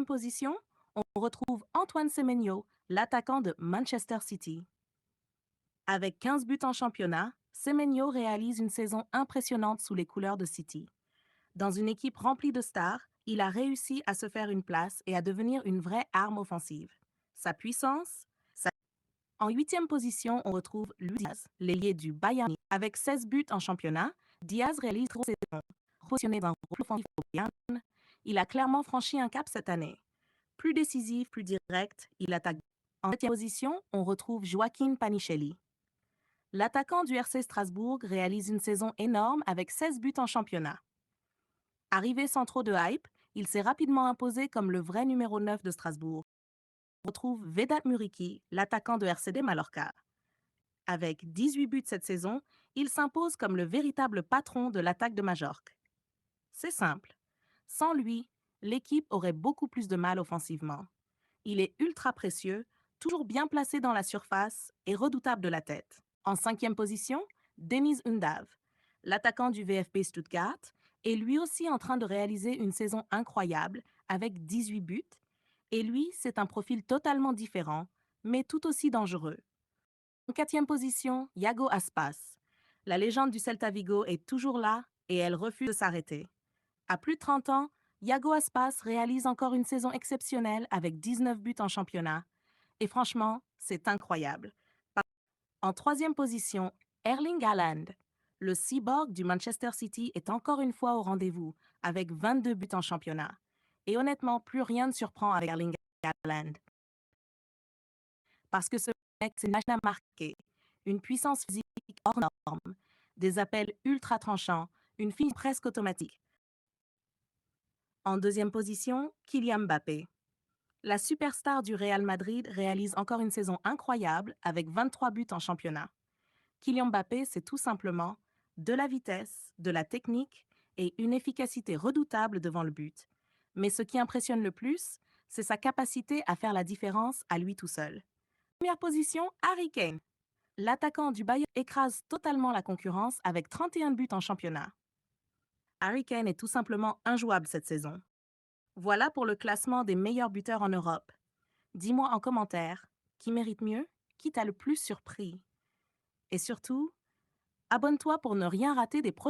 9e position, on retrouve Antoine Semenyo, l'attaquant de Manchester City. Avec 15 buts en championnat, Semenyo réalise une saison impressionnante sous les couleurs de City. Dans une équipe remplie de stars, il a réussi à se faire une place et à devenir une vraie arme offensive. Sa puissance. En 8e position, on retrouve Luis Diaz, l'ailier du Bayern Munich. Avec 16 buts en championnat, Diaz réalise trop saison. Positionné dans un rôle offensif au Bayern, il a clairement franchi un cap cette année. Plus décisif, plus direct, il attaque. En 7e position, on retrouve Joaquin Panichelli. L'attaquant du RC Strasbourg réalise une saison énorme avec 16 buts en championnat. Arrivé sans trop de hype, il s'est rapidement imposé comme le vrai numéro 9 de Strasbourg. On retrouve Vedat Muriqi, l'attaquant de RCD Mallorca. Avec 18 buts cette saison, il s'impose comme le véritable patron de l'attaque de Majorque. C'est simple. Sans lui, l'équipe aurait beaucoup plus de mal offensivement. Il est ultra précieux, toujours bien placé dans la surface et redoutable de la tête. En 5e position, Deniz Undav. L'attaquant du VfB Stuttgart est lui aussi en train de réaliser une saison incroyable avec 18 buts. Et lui, c'est un profil totalement différent, mais tout aussi dangereux. En 4e position, Iago Aspas. La légende du Celta Vigo est toujours là et elle refuse de s'arrêter. À plus de 30 ans, Iago Aspas réalise encore une saison exceptionnelle avec 19 buts en championnat. Et franchement, c'est incroyable. En 3e position, Erling Haaland. Le cyborg du Manchester City est encore une fois au rendez-vous, avec 22 buts en championnat. Et honnêtement, plus rien ne surprend avec Erling Haaland. Parce que ce mec, c'est une machine à marquer, une puissance physique hors norme, des appels ultra tranchants, une finition presque automatique. En 2e position, Kylian Mbappé. La superstar du Real Madrid réalise encore une saison incroyable avec 23 buts en championnat. Kylian Mbappé, c'est tout simplement de la vitesse, de la technique et une efficacité redoutable devant le but. Mais ce qui impressionne le plus, c'est sa capacité à faire la différence à lui tout seul. Première position, Harry Kane. L'attaquant du Bayern écrase totalement la concurrence avec 31 buts en championnat. Harry Kane est tout simplement injouable cette saison. Voilà pour le classement des meilleurs buteurs en Europe. Dis-moi en commentaire qui mérite mieux, qui t'a le plus surpris. Et surtout, abonne-toi pour ne rien rater des prochains